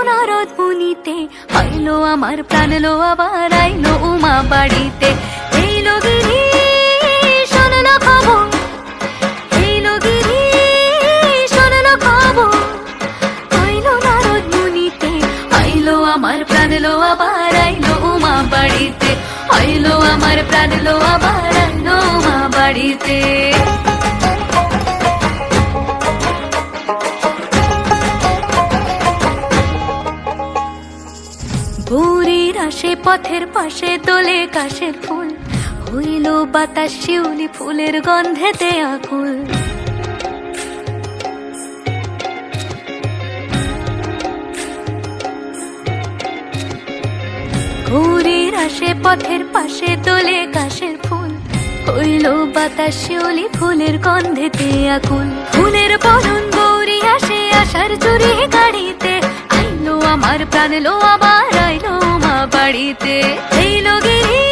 নারদ মুনিতে আইলো আমার প্রাণ লো আবার আইলো উমা বাড়িতে। এই লগিরি শোনলো খবর, এই লগিরি শোনলো খবর, আইলো নারদ মুনিতে আইলো আমার প্রাণ লো আবার আইলো উমা বাড়িতে, আইলো আমার প্রাণ লো আবার আইলো উমা বাড়িতে। ভোরের আসে পথের পাশে তোলে কাশের ফুল, হইল বাতাস শিউলি ফুলের গন্ধেতে আকুল। ভোরের আসে পথের পাশে তোলে কাশের ফুল, হইল বাতাস শিউলি ফুলের গন্ধেতে আকুল। ফুলের বরণ গৌরী আসে আশার চুরি গাড়িতে, আইলো আমার প্রাণ লো আবার আইলো মা বাড়িতে। এই লগিরি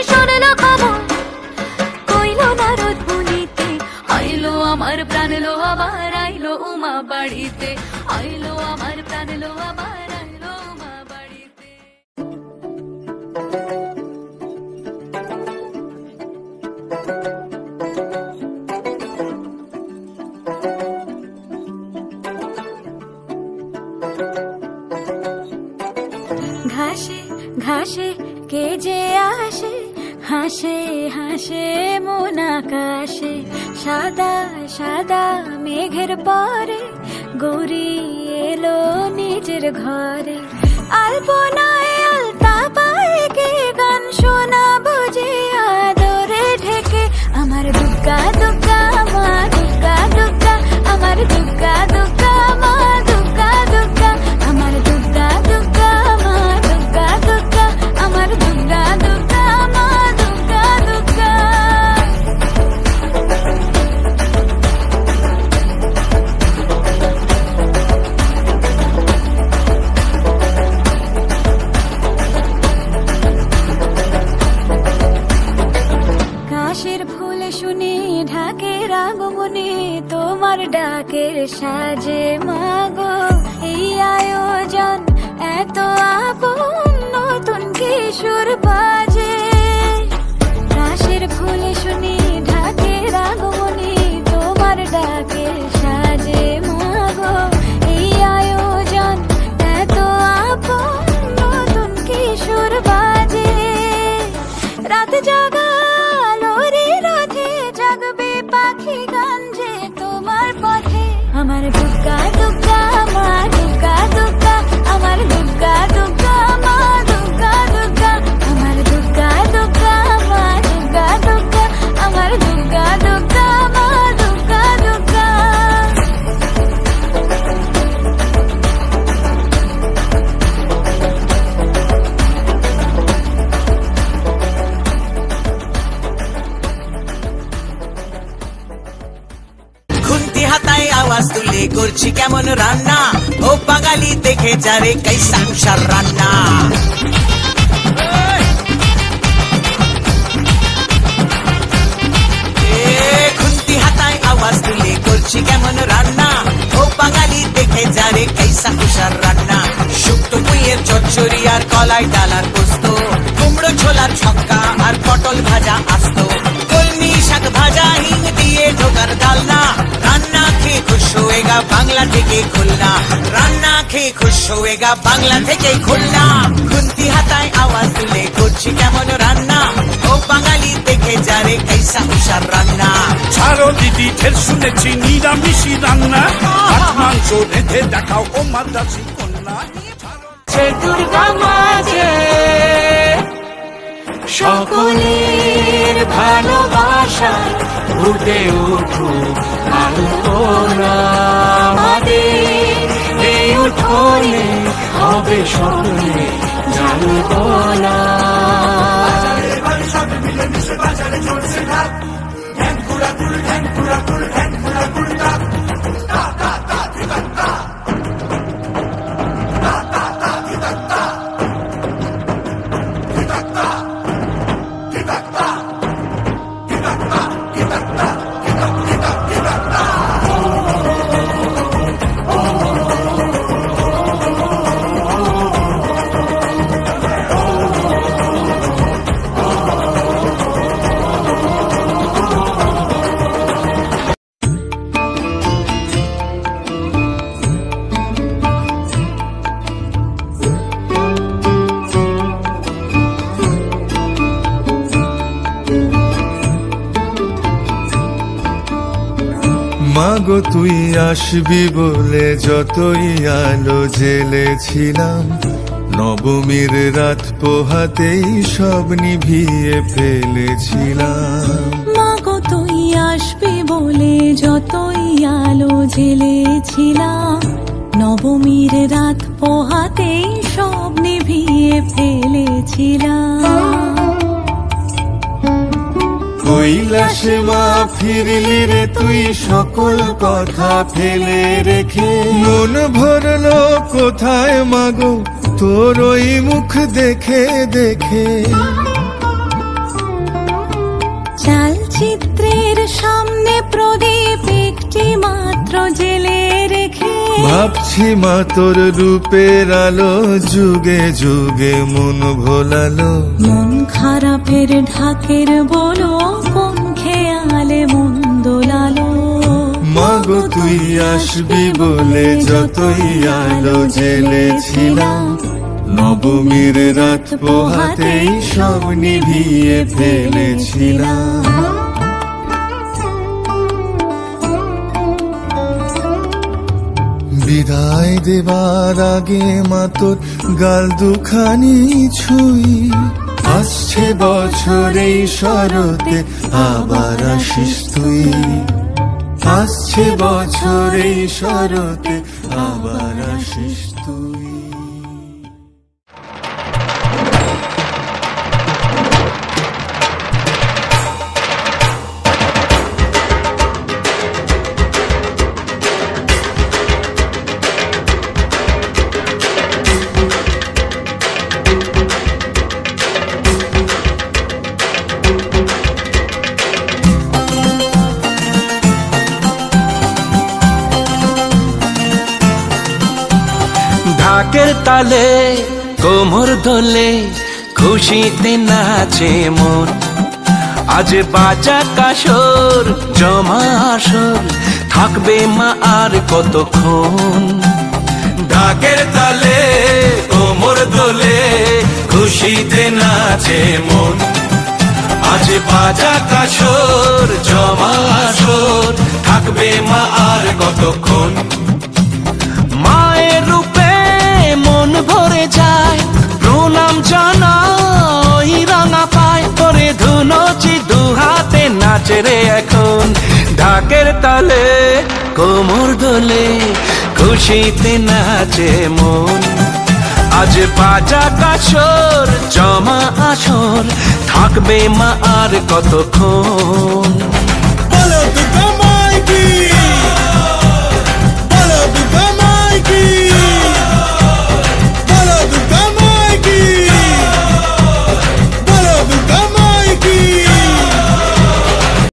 শোনলো খবর, কইলো নারদ মুনিতে আইলো আমার প্রাণ লো আবার আইলো উমা বাড়িতে, আইলো আমার প্রাণ লো আবার আইলো উমা বাড়িতে। ঘাসে ঘাসে কে যে আসে, হাসে হাসে মন আকাশে, সাদা সাদা মেঘের পরে গৌরী এলো নিজের ঘরে। আলপনায় আলতা পায়ে কে গান শোনাবো যে আদরে ঢেকে, আমার দুগ্গা দুগ্গা মা দুগ্গা দুগ্গা, আমার দুগ্গা দুগ্গা মা দুগ্গা দুগ্গা, আমার দুগ্গা দুগ্গা মা দুগ্গা দুগ্গা, আমার দুগ্গা দুগ্গা মা দুগ্গা দুগ্গা। কাশের ফুল শুনে ঢাকের আগমনে, তোমার ডাকের সাজে মাগো এই আয়োজন এত আপন, নতুন কিশোর বাজে। কাশের ফুল শুনে ঢাকের আগমনে, তোমার ডাকের সাজে মাগো এই আয়োজন এত আপন, নতুন কিশোর বাজে। রাত জাগা লোরে রথে জাগবে পাখি গান যে তোমার পথে, আমার দুগ্গা দুগ্গা মা দুগ্গা দুগ্গা, আমার দুগ্গা দুগ্গা মা দুগ্গা দুগ্গা, আমার দুগ্গা দুগ্গা মা দুগ্গা দুগ্গা, আমার দুগ্গা দুগ্গা মা দুগ্গা দুগ্গা। খুন্তি হাতায় আওয়াজ তুলে করছি কেমন রান্না, ও বাঙালি দেখে যারে কাইসা কুষার রান্না। খুন্তি হাতায় আওয়াজ তুলে করছি কেমন রান্না, ও বাঙালি দেখে যারে কাইসা কুষার রান্না। শুক্তো পুঁইয়ের চচ্চড়ি আর কলাই ডালার পোস্ত, কুমড়ো ছোলার ছক্কা আর পটল ভাজা আস্ত, কলমি শাক ভাজা হিং দিয়ে ঢোকার ডালনা। রান্না খেয়ে খুশ হয়েগা বাংলা থেকে খুলনা, রান্না খেয়ে খুশ হয়েগা বাংলা থেকে খুলনা। খুন্তি হাতায় আওয়াজ তুলে করছি কেমন রান্না, ও বাঙালি দেখে যারে কাইসা কুষার রান্না। ছাড়ো দিদি ঢের শুনেছি নিরামিষি রান্না, মাছ মাংস রেঁধে দেখাও ও মাদ্রাসি কন্যা। দুর্গা মাঝে সকলের ভালোবাসা ফুটে উঠুক আলপনা আমাদের, এই উঠোনে হবে সকলে জানবো না। সব মিলে মিশে বাজারে চলছে ঢাক, ঢ্যাং কুড়া কুড় ঢ্যাং কুড়া কুড় ঢ্যাং মাগো তুই আসবি বলে যতই আলো জেলেছিলাম, নবমীর রাত পোহাতেই সব নিভিয়ে ফেলেছিলাম। মাগো তুই আসবি বলে যতই আলো জেলেছিলাম, নবমীর রাত পোহাতেই সব নিভিয়ে ফেলেছিলাম। কৈলাসে মা ফিরলি রে তুই সকল কথা ফেলে রেখে, মন ভরলো কোথায় মাগো তোর ওই মুখ দেখে দেখে। চালচিত্রের সামনে প্রদীপ একটি মাত্র জেলে রেখে, ভাবছি মা তোর রূপের আলো যুগে যুগে মন ভোলালো। মন খারাপের ঢাকের বলো কোন খেয়ালে মন দোলালো। মাগো তুই আসবি বলে যতই আলো জেলেছিলাম, নবমীর রাত পোহাতেই সব নিভিয়ে ফেলেছিলাম। বিদায় দেবার আগে মা তোর গাল দুখানি ছুঁই, আসছে বছর এই শরতে আবার আসিস তুই। আসছে বছর এই শরতে আবার আসিস তুই। ঢাকের তালে কোমর দোলে খুশিতে নাচে মন, আজ বাজা কাসর জমা আসর থাকবে মা আর কতক্ষণ। ঢাকের তালে কোমর দোলে খুশিতে নাচে মন, আজ বাজা কাসর জমা আসর থাকবে মা আর কতক্ষণ। মায়ের রূপে মন ভরে যায়, প্রণাম জানাই রাঙা পায় করে ধুনচি দুহাতে নাচে রে এখন। ঢাকের তালে কোমর দোলে খুশিতে নাচে মন, আজ বাজা কাসর জমা আসর থাকবে মা আর কতক্ষণ।